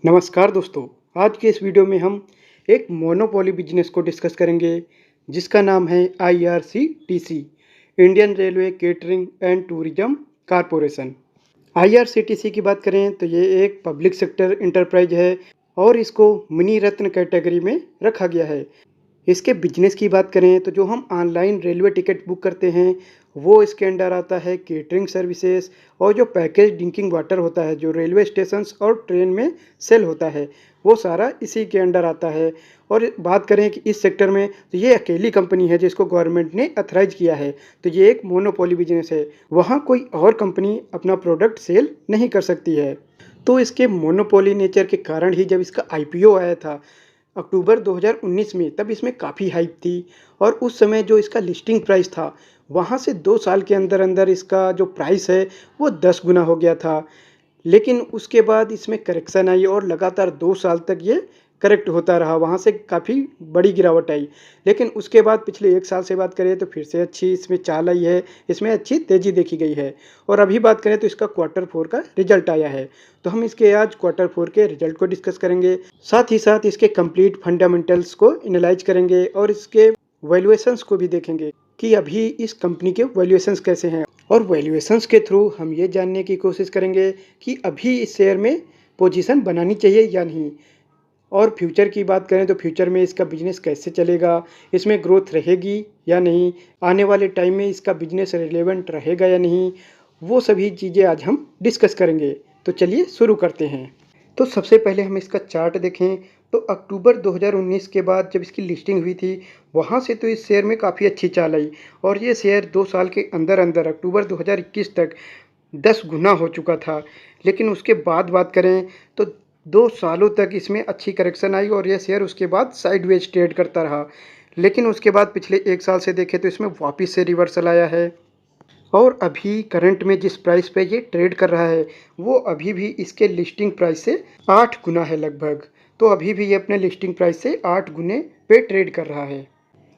नमस्कार दोस्तों। आज के इस वीडियो में हम एक मोनोपोली बिजनेस को डिस्कस करेंगे जिसका नाम है IRCTC, Indian railway catering and tourism corporation. IRCTC की बात करें तो ये एक पब्लिक सेक्टर इंटरप्राइज है और इसको मिनी रत्न कैटेगरी में रखा गया है। इसके बिजनेस की बात करें तो जो हम ऑनलाइन रेलवे टिकट बुक करते हैं वो इसके अंडर आता है, केटरिंग सर्विसेज और जो पैकेज ड्रिंकिंग वाटर होता है जो रेलवे स्टेशंस और ट्रेन में सेल होता है वो सारा इसी के अंडर आता है। और बात करें कि इस सेक्टर में तो ये अकेली कंपनी है जिसको गवर्नमेंट ने अथराइज किया है, तो ये एक मोनोपोली बिजनेस है। वहाँ कोई और कंपनी अपना प्रोडक्ट सेल नहीं कर सकती है। तो इसके मोनोपोली नेचर के कारण ही जब इसका आईपीओ आया था अक्टूबर 2019 में, तब इसमें काफ़ी हाइप थी और उस समय जो इसका लिस्टिंग प्राइस था वहाँ से 2 साल के अंदर अंदर इसका जो प्राइस है वो 10 गुना हो गया था। लेकिन उसके बाद इसमें करेक्शन आई और लगातार 2 साल तक ये करेक्ट होता रहा, वहाँ से काफ़ी बड़ी गिरावट आई। लेकिन उसके बाद पिछले 1 साल से बात करें तो फिर से अच्छी इसमें चाल आई है, इसमें अच्छी तेज़ी देखी गई है। और अभी बात करें तो इसका क्वार्टर 4 का रिजल्ट आया है, तो हम इसके आज क्वार्टर 4 के रिजल्ट को डिस्कस करेंगे। साथ ही साथ इसके कंप्लीट फंडामेंटल्स को एनालाइज करेंगे और इसके वैल्यूएशंस को भी देखेंगे कि अभी इस कंपनी के वैल्यूएशंस कैसे हैं। और वैल्यूएशंस के थ्रू हम ये जानने की कोशिश करेंगे कि अभी इस शेयर में पोजीशन बनानी चाहिए या नहीं। और फ्यूचर की बात करें तो फ्यूचर में इसका बिजनेस कैसे चलेगा, इसमें ग्रोथ रहेगी या नहीं, आने वाले टाइम में इसका बिजनेस रिलेवेंट रहेगा या नहीं, वो सभी चीज़ें आज हम डिस्कस करेंगे। तो चलिए शुरू करते हैं। तो सबसे पहले हम इसका चार्ट देखें तो अक्टूबर 2019 के बाद जब इसकी लिस्टिंग हुई थी वहाँ से तो इस शेयर में काफ़ी अच्छी चाल आई और ये शेयर 2 साल के अंदर अंदर अक्टूबर 2021 तक 10 गुना हो चुका था। लेकिन उसके बाद बात करें तो 2 सालों तक इसमें अच्छी करेक्शन आई और यह शेयर उसके बाद साइडवेज ट्रेड करता रहा। लेकिन उसके बाद पिछले 1 साल से देखें तो इसमें वापस से रिवर्सल आया है और अभी करंट में जिस प्राइस पे ये ट्रेड कर रहा है वो अभी भी इसके लिस्टिंग प्राइस से 8 गुना है लगभग। तो अभी भी ये अपने लिस्टिंग प्राइस से 8 गुने पे ट्रेड कर रहा है।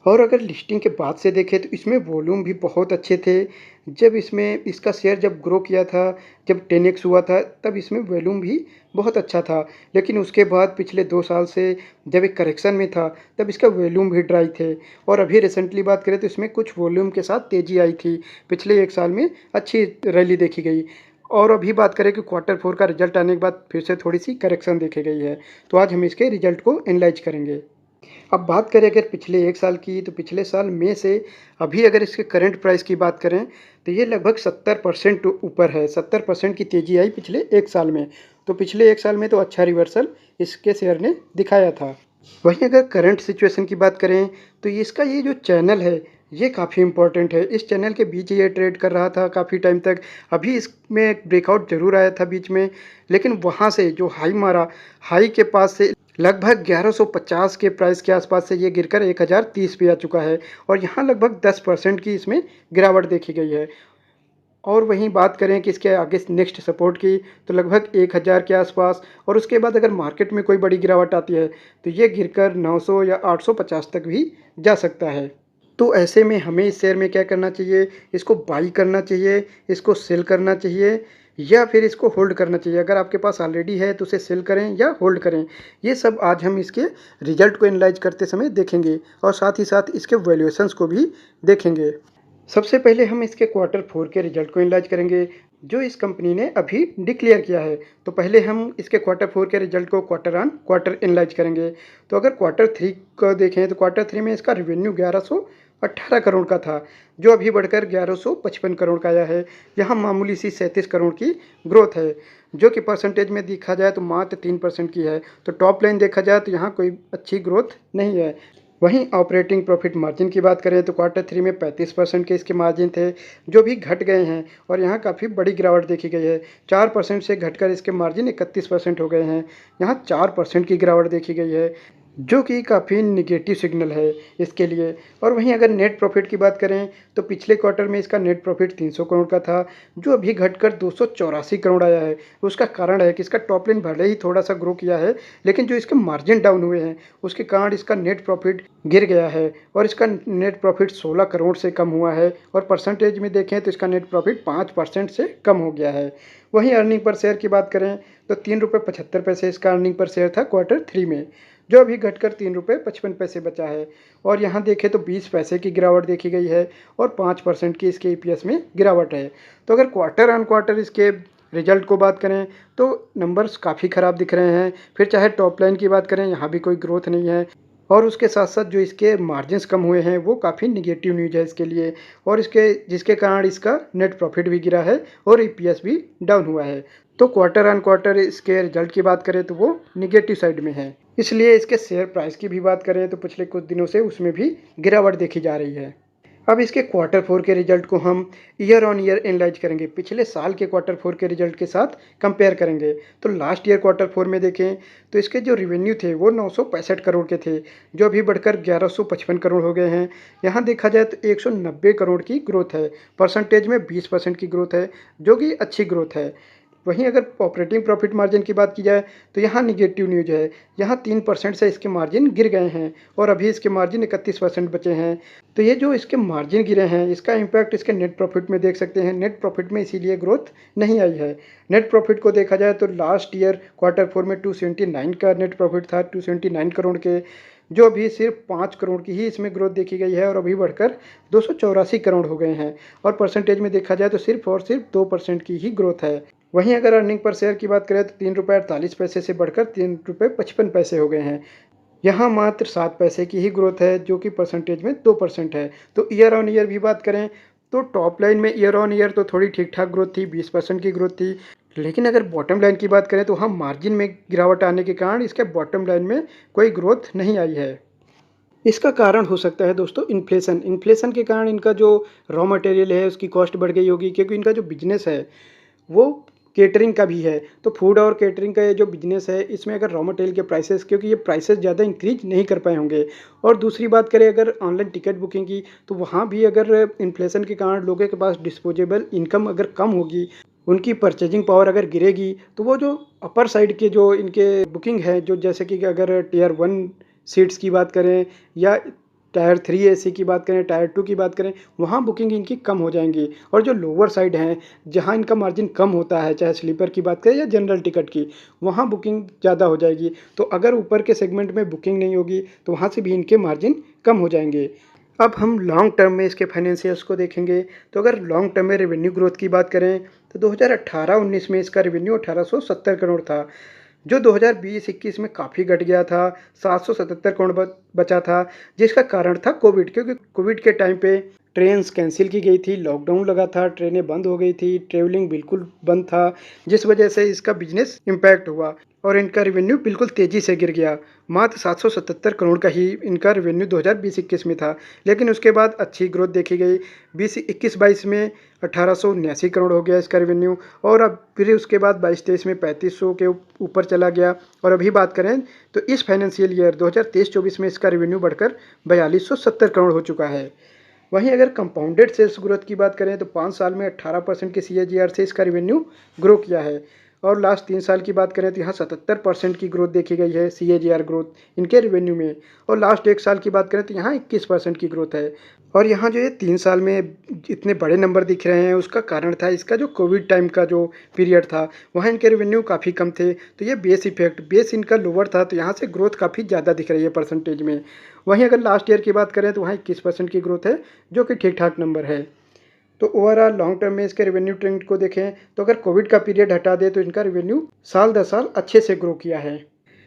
और अगर लिस्टिंग के बाद से देखें तो इसमें वॉल्यूम भी बहुत अच्छे थे। जब इसमें इसका शेयर जब ग्रो किया था, जब 10x हुआ था तब इसमें वॉल्यूम भी बहुत अच्छा था। लेकिन उसके बाद पिछले 2 साल से जब एक करेक्शन में था तब इसका वॉल्यूम भी ड्राई थे। और अभी रिसेंटली बात करें तो इसमें कुछ वॉल्यूम के साथ तेज़ी आई थी, पिछले 1 साल में अच्छी रैली देखी गई। और अभी बात करें कि क्वार्टर 4 का रिजल्ट आने के बाद फिर से थोड़ी सी करेक्शन देखी गई है। तो आज हम इसके रिजल्ट को एनालाइज करेंगे। अब बात करें अगर पिछले 1 साल की तो पिछले साल मई से अभी अगर इसके करंट प्राइस की बात करें तो ये लगभग 70% ऊपर है। 70% की तेज़ी आई पिछले 1 साल में। तो पिछले 1 साल में तो अच्छा रिवर्सल इसके शेयर ने दिखाया था। वहीं अगर करंट सिचुएशन की बात करें तो इसका ये जो चैनल है ये काफ़ी इम्पोर्टेंट है। इस चैनल के बीच ये ट्रेड कर रहा था काफ़ी टाइम तक। अभी इसमें एक ब्रेकआउट ज़रूर आया था बीच में, लेकिन वहाँ से जो हाई मारा, हाई के पास से लगभग 1150 के प्राइस के आसपास से ये गिरकर 1030 पे आ चुका है और यहाँ लगभग 10% की इसमें गिरावट देखी गई है। और वहीं बात करें कि इसके आगे नेक्स्ट सपोर्ट की तो लगभग 1000 के आसपास। और उसके बाद अगर मार्केट में कोई बड़ी गिरावट आती है तो ये गिरकर 900 या 850 तक भी जा सकता है। तो ऐसे में हमें इस शेयर में क्या करना चाहिए, इसको बाई करना चाहिए, इसको सेल करना चाहिए या फिर इसको होल्ड करना चाहिए। अगर आपके पास ऑलरेडी है तो उसे सेल करें या होल्ड करें, ये सब आज हम इसके रिजल्ट को एनालाइज करते समय देखेंगे और साथ ही साथ इसके वैल्यूएशंस को भी देखेंगे। सबसे पहले हम इसके क्वार्टर 4 के रिजल्ट को एनालाइज करेंगे जो इस कंपनी ने अभी डिक्लेयर किया है। तो पहले हम इसके क्वार्टर 4 के रिजल्ट को क्वार्टर ऑन क्वार्टर एनालाइज करेंगे। तो अगर क्वार्टर 3 को देखें तो क्वार्टर 3 में इसका रेवेन्यू 1118 करोड़ का था जो अभी बढ़कर 1155 करोड़ का आया है। यहाँ मामूली सी 37 करोड़ की ग्रोथ है जो कि परसेंटेज में देखा जाए तो मात्र 3% की है। तो टॉप लाइन देखा जाए तो यहाँ कोई अच्छी ग्रोथ नहीं है। वहीं ऑपरेटिंग प्रॉफिट मार्जिन की बात करें तो क्वार्टर 3 में 35% के इसके मार्जिन थे जो भी घट गए हैं और यहाँ काफ़ी बड़ी गिरावट देखी गई है। 4% से घटकर इसके मार्जिन 31% हो गए हैं। यहाँ 4% की गिरावट देखी गई है। जो कि काफ़ी नेगेटिव सिग्नल है इसके लिए। और वहीं अगर नेट प्रॉफ़िट की बात करें तो पिछले क्वार्टर में इसका नेट प्रॉफ़िट 300 करोड़ का था, जो अभी घटकर 284 करोड़ आया है। उसका कारण है कि इसका टॉप लाइन भले ही थोड़ा-सा ग्रो किया है, लेकिन जो इसके मार्जिन डाउन हुए हैं, उसके कारण इसका नेट प्रॉफ़िट गिर गया है और इसका नेट प्रॉफ़िट 16 करोड़ से कम हुआ है और परसेंटेज में देखें तो इसका नेट प्रॉफ़िट 5% से कम हो गया है। वहीं अर्निंग पर शेयर की बात करें तो ₹3.75 इसका अर्निंग पर शेयर था क्वार्टर 3 में, जो अभी घटकर ₹3.55 बचा है। और यहाँ देखें तो 20 पैसे की गिरावट देखी गई है और 5% की इसके ईपीएस में गिरावट है। तो अगर क्वार्टर ऑन क्वार्टर इसके रिजल्ट को बात करें तो नंबर्स काफ़ी ख़राब दिख रहे हैं। फिर चाहे टॉप लाइन की बात करें, यहाँ भी कोई ग्रोथ नहीं है और उसके साथ-साथ जो इसके मार्जिन्स कम हुए हैं वो काफ़ी नेगेटिव न्यूज़ है इसके लिए और इसके जिसके कारण इसका नेट प्रॉफ़िट भी गिरा है और ईपीएस भी डाउन हुआ है। तो क्वार्टर ऑन क्वार्टर इसके रिजल्ट की बात करें तो वो नेगेटिव साइड में है। इसलिए इसके शेयर प्राइस की भी बात करें तो पिछले कुछ दिनों से उसमें भी गिरावट देखी जा रही है। अब इसके क्वार्टर 4 के रिजल्ट को हम ईयर ऑन ईयर एनालाइज करेंगे, पिछले साल के क्वार्टर 4 के रिजल्ट के साथ कंपेयर करेंगे। तो लास्ट ईयर क्वार्टर 4 में देखें तो इसके जो रेवेन्यू थे वो 965 करोड़ के थे, जो अभी बढ़कर 1155 करोड़ हो गए हैं। यहाँ देखा जाए तो 190 करोड़ की ग्रोथ है, परसेंटेज में 20% की ग्रोथ है, जो कि अच्छी ग्रोथ है। वहीं अगर ऑपरेटिंग प्रॉफिट मार्जिन की बात की जाए तो यहाँ निगेटिव न्यूज़ है, यहाँ 3% से इसके मार्जिन गिर गए हैं और अभी इसके मार्जिन 31% बचे हैं। तो ये जो इसके मार्जिन गिरे हैं इसका इम्पैक्ट इसके नेट प्रॉफिट में देख सकते हैं। नेट प्रॉफिट में इसीलिए ग्रोथ नहीं आई है। नेट प्रॉफिट को देखा जाए तो लास्ट ईयर क्वार्टर 4 में 279 का नेट प्रॉफिट था, 279 करोड़ के, जो अभी सिर्फ 5 करोड़ की ही इसमें ग्रोथ देखी गई है और अभी बढ़कर 284 करोड़ हो गए हैं और परसेंटेज में देखा जाए तो सिर्फ और सिर्फ 2% की ही ग्रोथ है। वहीं अगर अर्निंग पर शेयर की बात करें तो ₹3.48 से बढ़कर ₹3.55 हो गए हैं। यहाँ मात्र 7 पैसे की ही ग्रोथ है, जो कि परसेंटेज में 2% है। तो ईयर ऑन ईयर भी बात करें तो टॉप लाइन में ईयर ऑन ईयर तो थोड़ी ठीक-ठाक ग्रोथ थी, 20% की ग्रोथ थी। लेकिन अगर बॉटम लाइन की बात करें तो वहाँ मार्जिन में गिरावट आने के कारण इसके बॉटम लाइन में कोई ग्रोथ नहीं आई है। इसका कारण हो सकता है दोस्तों इन्फ्लेशन। इन्फ्लेशन के कारण इनका जो रॉ मटेरियल है उसकी कॉस्ट बढ़ गई होगी, क्योंकि इनका जो बिज़नेस है वो केटरिंग का भी है। तो फूड और केटरिंग का ये जो बिज़नेस है इसमें अगर रॉ मटेरियल के प्राइसेस, क्योंकि ये प्राइसेस ज़्यादा इंक्रीज नहीं कर पाए होंगे। और दूसरी बात करें अगर ऑनलाइन टिकट बुकिंग की, तो वहाँ भी अगर इन्फ्लेशन के कारण लोगों के पास डिस्पोजेबल इनकम अगर कम होगी, उनकी परचेजिंग पावर अगर गिरेगी, तो वो जो अपर साइड के जो इनके बुकिंग है, जो जैसे कि अगर टियर 1 सीट्स की बात करें या टायर 3 एसी की बात करें, टायर 2 की बात करें, वहाँ बुकिंग इनकी कम हो जाएँगी। और जो लोअर साइड हैं, जहाँ इनका मार्जिन कम होता है, चाहे स्लीपर की बात करें या जनरल टिकट की, वहाँ बुकिंग ज़्यादा हो जाएगी। तो अगर ऊपर के सेगमेंट में बुकिंग नहीं होगी, तो वहाँ से भी इनके मार्जिन कम हो जाएँगे। अब हम लॉन्ग टर्म में इसके फाइनेंशियल्स को देखेंगे, तो अगर लॉन्ग टर्म में रेवेन्यू ग्रोथ की बात करें, तो 2018-19 में इसका रेवेन्यू 1870 करोड़ था, जो 2020-21 में काफ़ी घट गया था, 777 करोड़ बचा था, जिसका कारण था कोविड। क्योंकि कोविड के टाइम पे ट्रेन्स कैंसिल की गई थी, लॉकडाउन लगा था, ट्रेनें बंद हो गई थी, ट्रैवलिंग बिल्कुल बंद था, जिस वजह से इसका बिजनेस इम्पैक्ट हुआ और इनका रेवेन्यू बिल्कुल तेज़ी से गिर गया। मात्र 777 करोड़ का ही इनका रेवेन्यू 2020-21 में था, लेकिन उसके बाद अच्छी ग्रोथ देखी गई। 21-22 में 1879 करोड़ हो गया इसका रेवेन्यू और अब फिर उसके बाद 22-23 में 3500 के ऊपर चला गया और अभी बात करें तो इस फाइनेंशियल ईयर 2023-24 में इसका रेवेन्यू बढ़कर 4270 करोड़ हो चुका है। वहीं अगर कंपाउंडेड सेल्स ग्रोथ की बात करें तो 5 साल में 18% के सीएजीआर से इसका रेवेन्यू ग्रो किया है और लास्ट 3 साल की बात करें तो यहाँ 77% की ग्रोथ देखी गई है सीएजीआर ग्रोथ इनके रेवेन्यू में और लास्ट 1 साल की बात करें तो यहाँ 21% की ग्रोथ है। और यहाँ जो ये 3 साल में इतने बड़े नंबर दिख रहे हैं उसका कारण था इसका जो कोविड टाइम का जो पीरियड था, वहाँ इनके रेवेन्यू काफ़ी कम थे, तो ये बेस इफेक्ट, बेस इनका लोअर था, तो यहाँ से ग्रोथ काफ़ी ज़्यादा दिख रही है परसेंटेज में। वहीं अगर लास्ट ईयर की बात करें तो वहाँ 21% की ग्रोथ है, जो कि ठीक ठाक नंबर है। तो ओवरऑल लॉन्ग टर्म में इसके रेवेन्यू ट्रेंड को देखें तो अगर कोविड का पीरियड हटा दे तो इनका रेवेन्यू साल दर साल अच्छे से ग्रो किया है।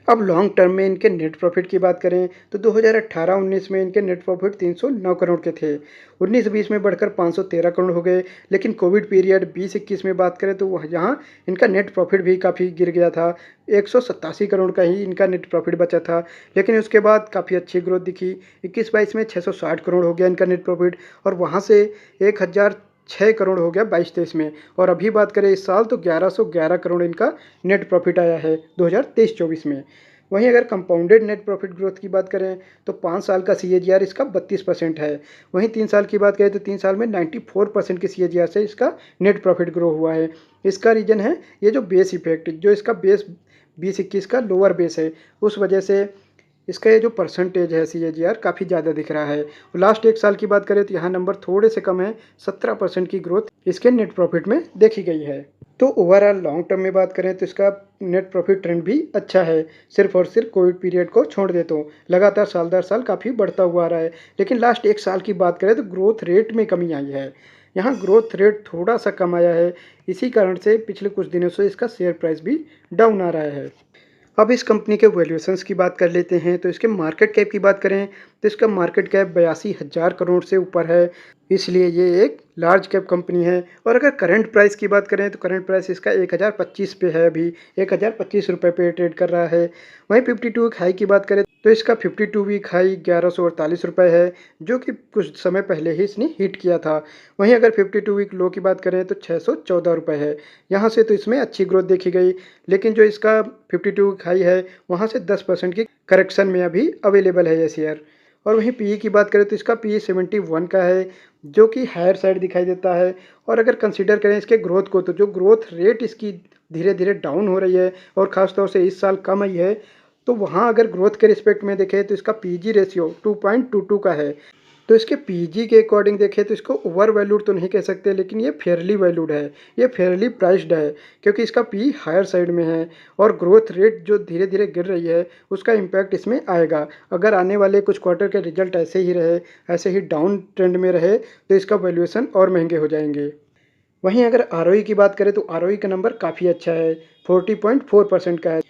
अब लॉन्ग टर्म में इनके नेट प्रॉफिट की बात करें तो 2018-19 में इनके नेट प्रॉफिट 309 करोड़ के थे, 19-20 में बढ़कर 513 करोड़ हो गए। लेकिन कोविड पीरियड 20-21 में बात करें तो यहाँ इनका नेट प्रॉफिट भी काफ़ी गिर गया था, 187 करोड़ का ही इनका नेट प्रॉफिट बचा था। लेकिन उसके बाद काफ़ी अच्छी ग्रोथ दिखी, 21-22 में 660 करोड़ हो गया इनका नेट प्रॉफिट और वहाँ से 1006 करोड़ हो गया 22-23 में और अभी बात करें इस साल तो 1111 करोड़ इनका नेट प्रॉफिट आया है 2023-24 में। वहीं अगर कंपाउंडेड नेट प्रॉफिट ग्रोथ की बात करें तो 5 साल का CAGR इसका 32% है। वहीं 3 साल की बात करें तो 3 साल में 94% की CAGR से इसका नेट प्रॉफिट ग्रो हुआ है। इसका रीज़न है ये जो बेस इफेक्ट, जो इसका बेस 2021 का लोअर बेस है, उस वजह से इसका ये जो परसेंटेज है CAGR काफ़ी ज़्यादा दिख रहा है। लास्ट 1 साल की बात करें तो यहाँ नंबर थोड़े से कम है, 17% की ग्रोथ इसके नेट प्रॉफिट में देखी गई है। तो ओवरऑल लॉन्ग टर्म में बात करें तो इसका नेट प्रॉफिट ट्रेंड भी अच्छा है, सिर्फ और सिर्फ कोविड पीरियड को छोड़ दे तो लगातार साल दर साल काफ़ी बढ़ता हुआ आ रहा है। लेकिन लास्ट 1 साल की बात करें तो ग्रोथ रेट में कमी आई है, यहाँ ग्रोथ रेट थोड़ा सा कम आया है। इसी कारण से पिछले कुछ दिनों से इसका शेयर प्राइस भी डाउन आ रहा है। अब इस कंपनी के वैल्यूएशंस की बात कर लेते हैं। तो इसके मार्केट कैप की बात करें तो इसका मार्केट कैप 82,000 करोड़ से ऊपर है, इसलिए ये एक लार्ज कैप कंपनी है। और अगर करंट प्राइस की बात करें तो करंट प्राइस इसका 1025 पे है, अभी 1025 रुपये पे ट्रेड कर रहा है। वहीं 52 वीक हाई की बात करें तो इसका 52 वीक हाई 1148 रुपये है, जो कि कुछ समय पहले ही इसने हिट किया था। वहीं अगर 52 वीक लो की बात करें तो 614 रुपये है, यहाँ से तो इसमें अच्छी ग्रोथ देखी गई। लेकिन जो इसका 52 वीक हाई है वहाँ से 10% की करेक्शन में अभी अवेलेबल है ये शेयर। और वहीं पीई की बात करें तो इसका पीई 71 का है, जो कि हायर साइड दिखाई देता है। और अगर कंसीडर करें इसके ग्रोथ को, तो जो ग्रोथ रेट इसकी धीरे धीरे डाउन हो रही है और ख़ासतौर से इस साल कम आई है, तो वहाँ अगर ग्रोथ के रिस्पेक्ट में देखें तो इसका पीजी रेशियो 2.22 का है। तो इसके पीजी के अकॉर्डिंग देखें तो इसको ओवर वैल्यूड तो नहीं कह सकते, लेकिन ये फेयरली वैल्यूड है, ये फेयरली प्राइस्ड है, क्योंकि इसका पी हायर साइड में है। और ग्रोथ रेट जो धीरे धीरे गिर रही है उसका इम्पैक्ट इसमें आएगा। अगर आने वाले कुछ क्वार्टर के रिजल्ट ऐसे ही रहे, ऐसे ही डाउन ट्रेंड में रहे, तो इसका वैल्यूएशन और महंगे हो जाएंगे। वहीं अगर आरओई की बात करें तो आरओई का नंबर काफ़ी अच्छा है, 40.4% का है।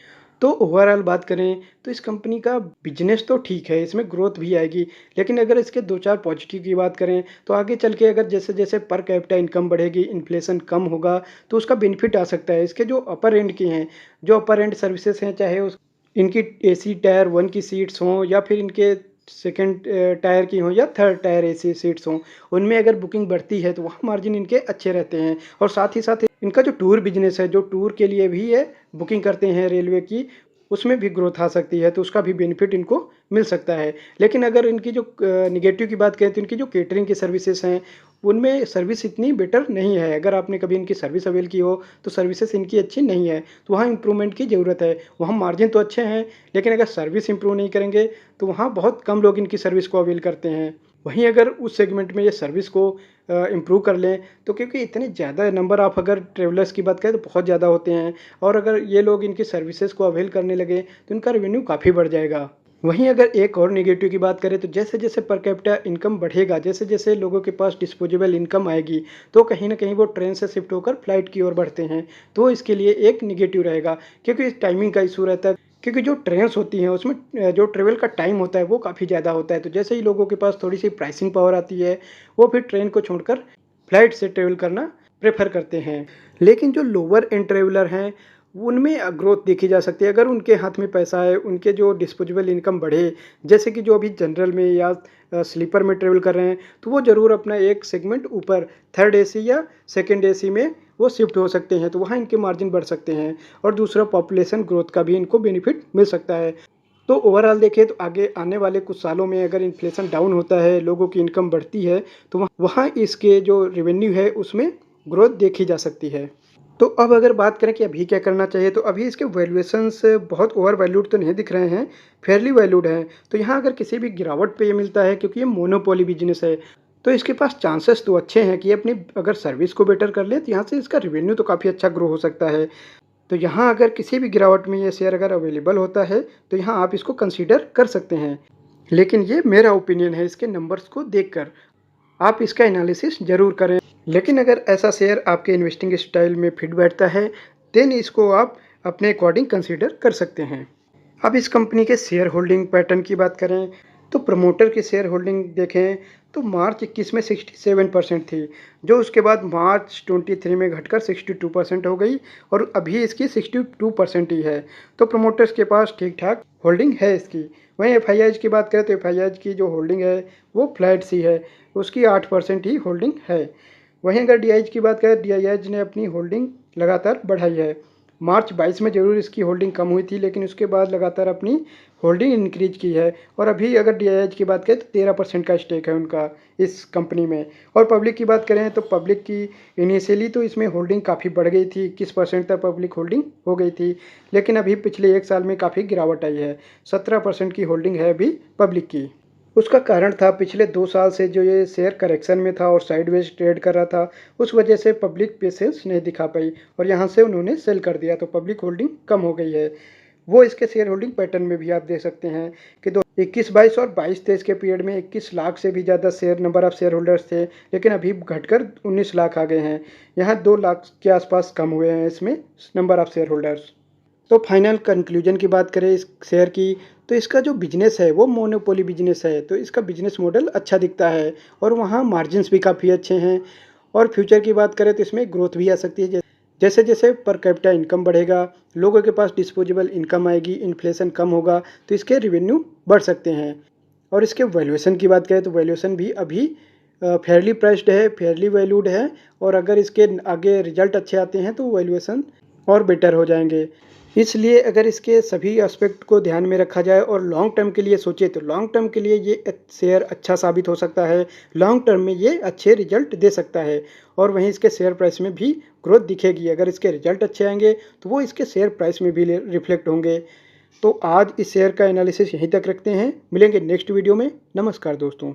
तो ओवरऑल बात करें तो इस कंपनी का बिजनेस तो ठीक है, इसमें ग्रोथ भी आएगी। लेकिन अगर इसके 2-4 पॉजिटिव की बात करें तो आगे चल के अगर जैसे जैसे पर कैपिटा इनकम बढ़ेगी, इन्फ्लेशन कम होगा, तो उसका बेनिफिट आ सकता है। इसके जो अपर एंड की हैं, जो अपर एंड सर्विसेज हैं, चाहे उस इनकी एसी टायर 1 की सीट्स हों या फिर इनके सेकंड टायर की हों या थर्ड टायर एसी सीट्स हों, उनमें अगर बुकिंग बढ़ती है तो वहाँ मार्जिन इनके अच्छे रहते हैं। और साथ ही साथ इनका जो टूर बिजनेस है, जो टूर के लिए भी ये बुकिंग करते हैं रेलवे की, उसमें भी ग्रोथ आ सकती है, तो उसका भी बेनिफिट इनको मिल सकता है। लेकिन अगर इनकी जो निगेटिव की बात करें तो इनकी जो केटरिंग की सर्विसेज हैं, उनमें सर्विस इतनी बेटर नहीं है। अगर आपने कभी इनकी सर्विस अवेल की हो तो सर्विसेज इनकी अच्छी नहीं है, तो वहाँ इंप्रूवमेंट की ज़रूरत है। वहाँ मार्जिन तो अच्छे हैं, लेकिन अगर सर्विस इंप्रूव नहीं करेंगे तो वहाँ बहुत कम लोग इनकी सर्विस को अवेल करते हैं। वहीं अगर उस सेगमेंट में ये सर्विस को इम्प्रूव कर लें, तो क्योंकि इतने ज़्यादा नंबर ऑफ अगर ट्रेवलर्स की बात करें तो बहुत ज़्यादा होते हैं, और अगर ये लोग इनकी सर्विसेज को अवेल करने लगे तो इनका रेवेन्यू काफ़ी बढ़ जाएगा। वहीं अगर एक और नेगेटिव की बात करें तो जैसे जैसे पर कैपिटा इनकम बढ़ेगा, जैसे जैसे लोगों के पास डिस्पोजेबल इनकम आएगी, तो कहीं ना कहीं वो ट्रेन से शिफ्ट होकर फ्लाइट की ओर बढ़ते हैं, तो इसके लिए एक निगेटिव रहेगा। क्योंकि इस टाइमिंग का इशू रहता है, क्योंकि जो ट्रेन्स होती हैं उसमें जो ट्रेवल का टाइम होता है वो काफ़ी ज़्यादा होता है। तो जैसे ही लोगों के पास थोड़ी सी प्राइसिंग पावर आती है, वो फिर ट्रेन को छोड़कर फ्लाइट से ट्रेवल करना प्रेफर करते हैं। लेकिन जो लोअर एंड ट्रेवलर हैं, उनमें ग्रोथ देखी जा सकती है अगर उनके हाथ में पैसा है, उनके जो डिस्पोजेबल इनकम बढ़े। जैसे कि जो अभी जनरल में या स्लीपर में ट्रेवल कर रहे हैं, तो वो ज़रूर अपना एक सेगमेंट ऊपर थर्ड एसी या सेकंड एसी में वो शिफ्ट हो सकते हैं, तो वहाँ इनके मार्जिन बढ़ सकते हैं। और दूसरा पॉपुलेशन ग्रोथ का भी इनको बेनिफिट मिल सकता है। तो ओवरऑल देखें तो आगे आने वाले कुछ सालों में अगर इन्फ्लेशन डाउन होता है, लोगों की इनकम बढ़ती है, तो वहाँ इसके जो रेवेन्यू है उसमें ग्रोथ देखी जा सकती है। तो अब अगर बात करें कि अभी क्या करना चाहिए, तो अभी इसके वैल्यूएशंस बहुत ओवर वैल्यूड तो नहीं दिख रहे हैं, फेयरली वैल्यूड हैं। तो यहाँ अगर किसी भी गिरावट पे ये मिलता है, क्योंकि ये मोनोपोली बिजनेस है, तो इसके पास चांसेस तो अच्छे हैं कि ये अपनी अगर सर्विस को बेटर कर ले तो यहाँ से इसका रेवेन्यू तो काफ़ी अच्छा ग्रो हो सकता है। तो यहाँ अगर किसी भी गिरावट में ये शेयर अगर अवेलेबल होता है, तो यहाँ आप इसको कंसीडर कर सकते हैं। लेकिन ये मेरा ओपिनियन है, इसके नंबर्स को देखकर आप इसका एनालिसिस ज़रूर करें। लेकिन अगर ऐसा शेयर आपके इन्वेस्टिंग स्टाइल में फिट बैठता है, देन इसको आप अपने अकॉर्डिंग कंसीडर कर सकते हैं। अब इस कंपनी के शेयर होल्डिंग पैटर्न की बात करें, तो प्रमोटर की शेयर होल्डिंग देखें तो मार्च 21 में 67% थी, जो उसके बाद मार्च 23 में घटकर 62% हो गई, और अभी इसकी 62% ही है। तो प्रमोटर्स के पास ठीक ठाक होल्डिंग है इसकी। वहीं एफ की बात करें तो एफ की जो होल्डिंग है वो फ्लैट सी है, उसकी 8% ही होल्डिंग है। वहीं अगर डी की बात करें, डी ने अपनी होल्डिंग लगातार बढ़ाई है, मार्च 22 में ज़रूर इसकी होल्डिंग कम हुई थी, लेकिन उसके बाद लगातार अपनी होल्डिंग इंक्रीज की है। और अभी अगर DIH की बात करें तो 13% का स्टेक है उनका इस कंपनी में। और पब्लिक की बात करें तो पब्लिक की इनिशियली तो इसमें होल्डिंग काफ़ी बढ़ गई थी, 21% तक पब्लिक होल्डिंग हो गई थी, लेकिन अभी पिछले 1 साल में काफ़ी गिरावट आई है। 17% की होल्डिंग है अभी पब्लिक की। उसका कारण था पिछले 2 साल से जो ये शेयर करेक्शन में था और साइडवेज ट्रेड कर रहा था, उस वजह से पब्लिक पेशेंस नहीं दिखा पाई और यहाँ से उन्होंने सेल कर दिया, तो पब्लिक होल्डिंग कम हो गई है। वो इसके शेयर होल्डिंग पैटर्न में भी आप देख सकते हैं कि 21-22 और 22-23 के पीरियड में 21 लाख से भी ज़्यादा नंबर ऑफ शेयर होल्डर्स थे, लेकिन अभी घटकर 19 लाख आ गए हैं। यहाँ 2 लाख के आसपास कम हुए हैं इसमें नंबर ऑफ शेयर होल्डर्स। तो फाइनल कंक्लूजन की बात करें इस शेयर की, तो इसका जो बिजनेस है वो मोनोपोली बिजनेस है, तो इसका बिजनेस मॉडल अच्छा दिखता है और वहाँ मार्जिन्स भी काफ़ी अच्छे हैं। और फ्यूचर की बात करें तो इसमें ग्रोथ भी आ सकती है। जैसे जैसे पर कैपिटा इनकम बढ़ेगा, लोगों के पास डिस्पोजेबल इनकम आएगी, इन्फ्लेशन कम होगा, तो इसके रेवेन्यू बढ़ सकते हैं। और इसके वैल्यूएशन की बात करें तो वैल्यूएशन भी अभी फेयरली प्राइस्ड है, फेयरली वैल्यूड है। और अगर इसके आगे रिजल्ट अच्छे आते हैं तो वैल्यूएशन और बेटर हो जाएंगे। इसलिए अगर इसके सभी एस्पेक्ट को ध्यान में रखा जाए और लॉन्ग टर्म के लिए सोचे तो लॉन्ग टर्म के लिए ये शेयर अच्छा साबित हो सकता है। लॉन्ग टर्म में ये अच्छे रिजल्ट दे सकता है और वहीं इसके शेयर प्राइस में भी ग्रोथ दिखेगी। अगर इसके रिजल्ट अच्छे आएंगे तो वो इसके शेयर प्राइस में भी रिफ्लेक्ट होंगे। तो आज इस शेयर का एनालिसिस यहीं तक रखते हैं, मिलेंगे नेक्स्ट वीडियो में। नमस्कार दोस्तों।